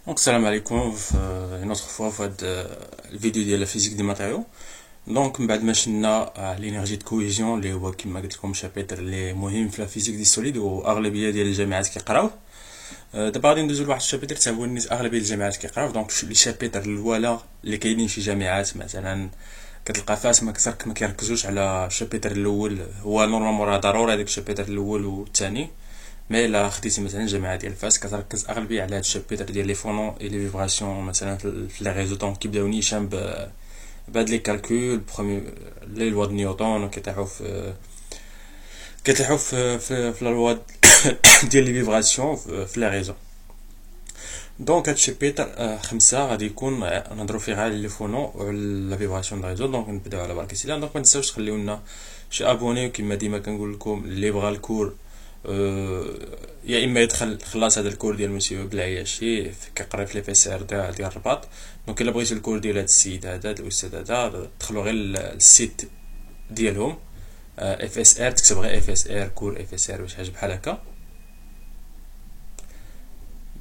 Donc, salam alaikum, une autre fois, la vidéo de la physique des matériaux. Donc, بعد ما شفنا l'énergie de cohésion اللي هو كما قلت لكم شابتر اللي مهم في لا فيزيك دي سوليد واغلبيه ديال الجامعات كيقراوه. دابا غادي ندوزو لواحد الشابتر تا هو الناس اغلبيه الجامعات كيقراوه. دونك لي شابتر الاولى اللي كاينين في جامعات مثلا كتلقى فاس ما كيركزوش على الشابتر الاول، هو نورمالمون راه ضروري هذاك الشابتر الاول والثاني. مي الا خديتي مثلا الجامعه ديال فاس كتركز اغلبيه على هاد الشابتر ديال لي فونون اي لي فيبراسيون مثلا في لي ريزو. دونك كيبداو نيشان بهاد لي كالكول برومي لي لوا د نيوتن كيطيحوا في لا لوا ديال لي فيبراسيون في لي ريزو. دونك هاد الشابتر خمسة غادي يكون نهضرو فيه على لي فونون وعلى لا فيبراسيون د ريزو. دونك نبداو على بركة الله. دونك ما تنساوش تخليو لنا شي ابوني، وكما ديما كنقول لكم اللي بغى الكور يا اما يدخل خلاص هذا الكور ديال مسيو بالعياشي كيقرا في لي بي سي ار ديال الرباط. دونك الا بغيتي الكور ديال هذا السيد هذا الاستاذ هذا دخلوا غير السيت ديالهم اف اس ار، تكتب غير اف اس ار كور اف اس ار ولا شي حاجه بحال هكا.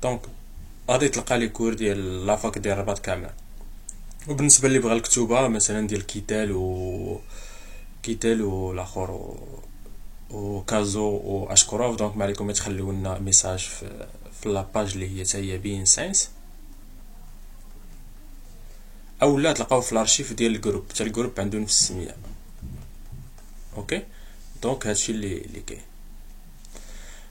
دونك غادي تلقى لي كور ديال لافاك ديال الرباط كامله. وبالنسبه اللي بغى الكتوبه مثلا ديال كيتال والاخر وكازو واشكروف، دونك ما عليكم تخليو لنا ميساج في لاباج اللي هي تاهي بين ساينس، او لا تلقاو في الارشيف ديال الجروب حتى الجروب عنده نفس السميه. اوكي، دونك هادشي اللي كاين.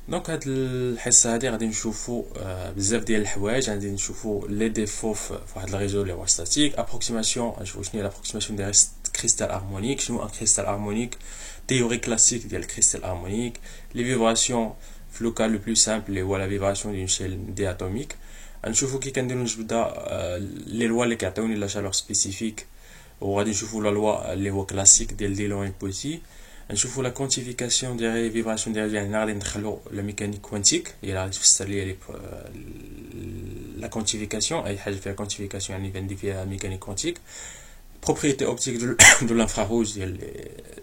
دونك هاد الحصه هادي غادي نشوفوا بزاف ديال الحوايج. غادي نشوفوا لي ديفو في واحد الريزو اللي هو ستاتيك، ابروكسيماسيون غنشوفوا شنو هي لابروكسيماسيون ديال كريستال هارمونيك، شنو ان كريستال هارمونيك، théorie classique ديال الكريستال هارمونيك، لي فيبراسيون في لو كا لو بلو سامبل اللي هو لا فيبراسيون ديال شيل دي اتوميك. غنشوفوا كي كنديروا نجبدا لي لوا اللي كيعطيوني لا شالور سبيسيفيك، وغادي نشوفوا لا لوا اللي هو كلاسيك ديال ديلون اي بوتي. نشوفوا لا كوانتيفيكاسيون ديال لي فيبراسيون ديال يعني غادي ندخلوا لا ميكانيك كوانتيك هي غادي تفسر لي لا كوانتيفيكاسيون. اي حاجه فيها كوانتيفيكاسيون يعني غندير فيها ميكانيك كوانتيك. propriété optique de l'infrarouge ديال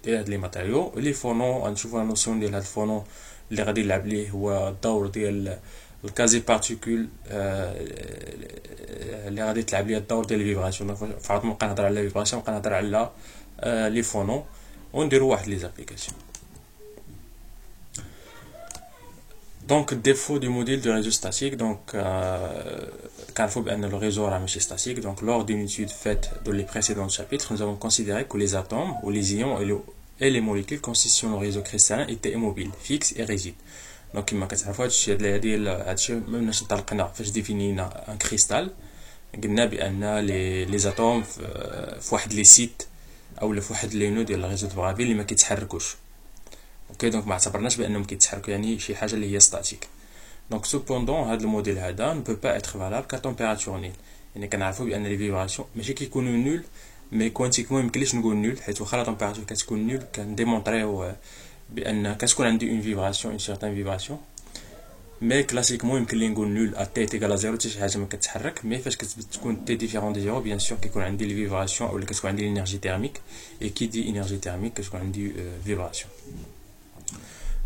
هاد لي ماتيريو. لي فونون غنشوفوا لا نوسيون ديال هاد الفونون اللي غادي نلعب ليه هو الدور ديال الكازي بارتيكول اللي غادي تلعب ليه الدور ديال الفيبراسيون. فعاد نبقى نهضر على الفيبراسيون، نبقى نهضر على لي فونون ونديروا واحد لي زابليكاسيون. دونك الديفو دو موديل دو ريزو ستاتيك. دونك كنعرفوا بان لو ريزو راه ماشي ستاتيك. دونك lors d'une étude faite dans les précédents chapitres, nous avons considéré que les atomes ou les ions et les molécules constituant le réseau cristallin étaient immobiles, fixes et rigides. دونك كما كتعرفوا هادشي هادشي ملي طلقنا فاش ديفينينا ان كريستال قلنا بان لي زاتوم في واحد لي سيت او في واحد لي نو ديال الريزو دو برافيل اللي ما كيتحركوش. اوكي، دونك ما اعتبرناش بانهم كيتحركوا يعني شي حاجه اللي هي ستاتيك. دونك سوبوندون هذا الموديل هذا ne peut pas être valable qu'à température nulle. يعني كنعرفوا بان لي فيبراسيون ماشي كيكونوا نول، مي كوانتيكمون يمكنليش نقول نول، حيت واخا لا température كتكون نول كنديمونطريو بان كتكون عندي اون فيبراسيون اون سيغتان فيبراسيون. مي كلاسيكمون يمكن لي نقول نول ا تي ايكال زيرو، حتى شي حاجه ما كتحرك. مي فاش كتكون تي ديفيرون دي زيرو بيان سور كيكون عندي لي فيبراسيون او كتكون عندي لينيرجي تيرميك. اي كي دي انرجي تيرميك كتكون عندي فيبراسيون.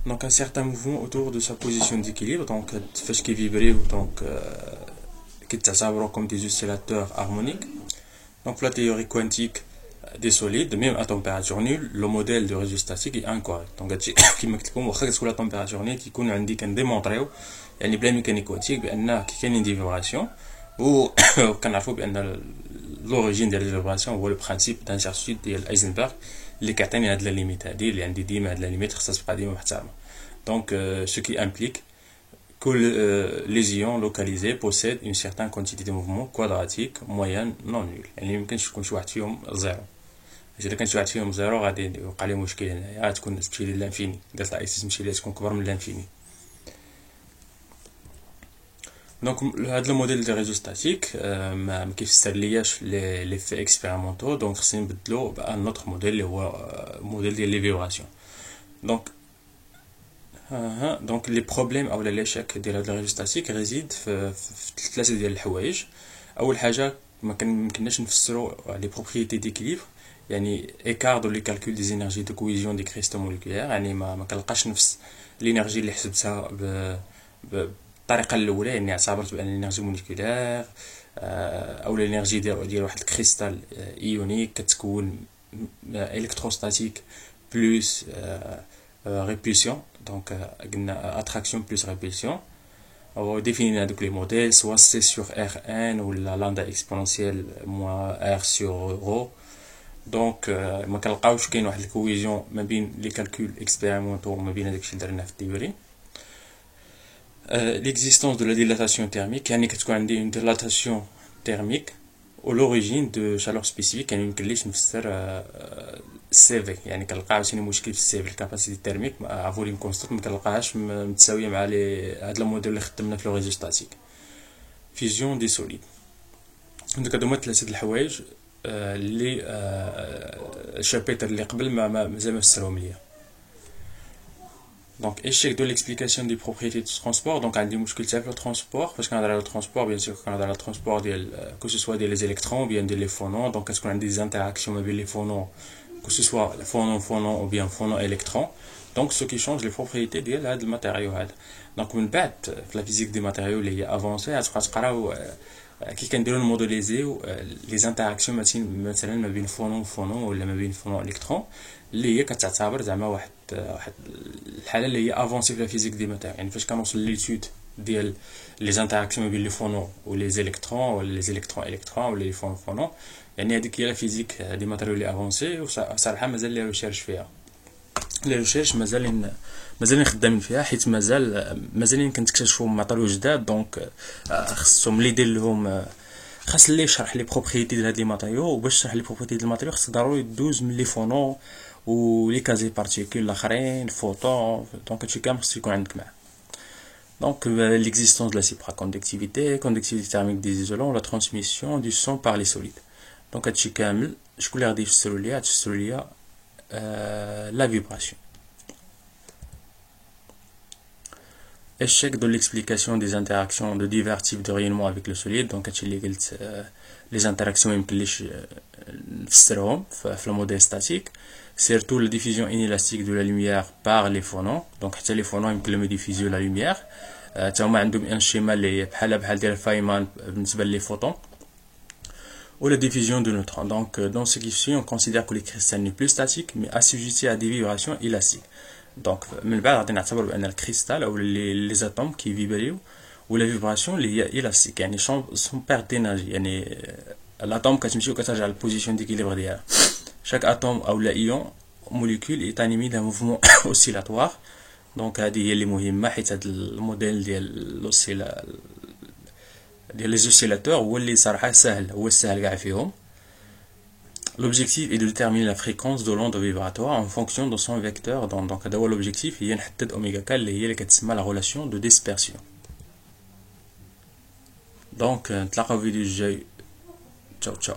Donc un certain mouvement autour de sa position d'équilibre, donc fait ce qui vibre, donc qui est comme des oscillateurs harmoniques. Donc la théorie quantique des solides, même à température nulle, le modèle de réseau statique est incorrect. Donc qui me dit que la température nulle qui qu'on indique un démontré, il y a une mécanique quantique, il y a une vibration, ou qu'on a fait l'origine des vibrations ou le principe d'incertitude de Heisenberg. اللي كيعطيني هاد لا ليميت هادي اللي عندي ديما هاد لا ليميت خصها تبقى ديما محترمه. دونك ce qui implique que les ions localisés possèdent une certaine quantité de mouvement quadratique moyenne non nulle. يعني ميمكنش يكون شي واحد فيهم زيرو. اذا كان شي واحد فيهم زيرو غادي يوقع لي مشكل هنايا، غتكون تمشي للانفيني، دازت اي تمشي ليها تكون كبر من الانفيني. دونك هاد لو موديل دو ريزو ستاتيك ما كيفسر لياش لي في اكسبيريمونتو. دونك خصني نبدلو بان نوتر موديل اللي هو موديل ديال لي فيبراسيون. دونك دونك لي بروبليم او ليشيك ديال هاد الريزو ستاتيك ريزيد في ثلاثه ديال الحوايج. اول حاجه ما كناش نفسروا لي بروبريتي ديكيليبر، يعني ايكار دو لي كالكول دي زينيرجي دو كويزيون دي كريستال موليكولير، يعني ما كنلقاش نفس الانرجي اللي حسبتها الطريقه الاولى يعني اعتبرت بان الانرجي موليكولير او الانرجي ديال واحد الكريستال ايونيك كتكون الكتروستاتيك بلس ريبولسيون. دونك قلنا اتراكسيون بلس ريبولسيون، او ديفينينا هذوك لي موديل سوا سي سور ار ان ولا لامدا اكسبونونسيال موان ار سور رو. دونك ما كنلقاوش كاين واحد الكويزيون ما بين لي كالكول اكسبيريمونطو وما بين داكشي اللي درنا في التيوري. l'existence de la dilatation thermique يعني كتكون عندي une dilatation thermique au l'origine de chaleur spécifique. يعني ميمكنليش نفسر السي في، يعني كنلقى عاوتاني مشكل في السي في الكاباسيتي تيرميك مع فوليوم كونستانت ما كنلقاهاش متساويه مع لي هاد الموديل اللي خدمنا في لو ريزو ستاتيك. فيزيون دي سوليد، عندك هادو هما ثلاثه د الحوايج اللي الشابيتر اللي قبل مازال ما فسرهم ليا. Donc, échec de l'explication des propriétés du transport. Donc, on a des muscles le transport, parce qu'on a dans le transport, bien sûr, qu'on a dans le transport, que ce soit des électrons ou bien des phonons. Donc, est-ce qu'on a des interactions avec les phonons, que ce soit phonon ou bien phonon-électron. Donc, ce qui change les propriétés du matériau. Donc, une bête, la physique des matériaux, les avancés, qui can modéliser les interactions مثلا ما بين فونون ولا ما بين فونون الكترون اللي هي كتعتبر زعما واحد الحاله اللي هي افونسي في الفيزيك دي ماتير. يعني فاش كنوصل ليتود ديال لي انتراكسيون ما بين لي فونون و لي زيليكترون ولا لي زيليكترون الكترون ولا لي فونون، يعني هذيك هي لا فيزيك دي ماتيريو لي افونسي. وصراحه مازال لي ريشيرش فيها، لي ريشيرش مازالين خدامين فيها، حيت مازالين كنكتشفوا ماتيريو جداد. دونك خصهم اللي يدير لهم خاص اللي يشرح لي بروبريتي ديال هاد لي ماتيريو، وباش يشرح لي بروبريتي ديال الماتيريو خص ضروري يدوز من لي فونون و لي كازي بارتيكول الاخرين فوتون. دونك هادشي كامل خصو يكون عندك معاه. Donc l'existence de la supraconductivité, conductivité thermique des isolants, la transmission du son par les solides. Donc هادشي كامل شكون اللي غادي يفسروا ليا؟ تفسروا ليا la vibration. Échec de l'explication des interactions de divers types de rayonnement avec le solide. Donc les interactions ميمكنليش نفسرهم في الموديل ستاتيك. Surtout la diffusion inélastique de la lumière par les phonons. Donc حتى les phonons يمكن لهم يديفيزيو لا lumière. حتى هما عندهم ان شيما اللي بحال ديال فايمان بالنسبه لي فوتون. Ou la diffusion de neutrons. Donc, dans ce qui suit, on considère que les cristals n'est plus statique, mais assujetti à des vibrations élastiques. Donc, من بعد غادي نعتبر بأن الكريستال أو les atomes qui vibrent ou la vibration اللي هي élastique، يعني sans perte d'énergie. يعني l'atome كتمشي وكترجع للبوزيشن d'équilibre ديالها. Chaque atome أو la ion molécule est animé d'un mouvement oscillatoire. Donc هذه هي اللي مهمة، حيت هذا الموديل ديال les oscillateurs هو اللي صراحة سهل، هو السهل كاع فيهم. L'objectif est de déterminer la fréquence de l'onde vibratoire en fonction de son vecteur. Donc هذا هو l'objectif، هي نحدد اوميغا ك اللي هي اللي كتسمى la relation de dispersion. Donc نتلاقاو في الفيديو الجاي. تشاو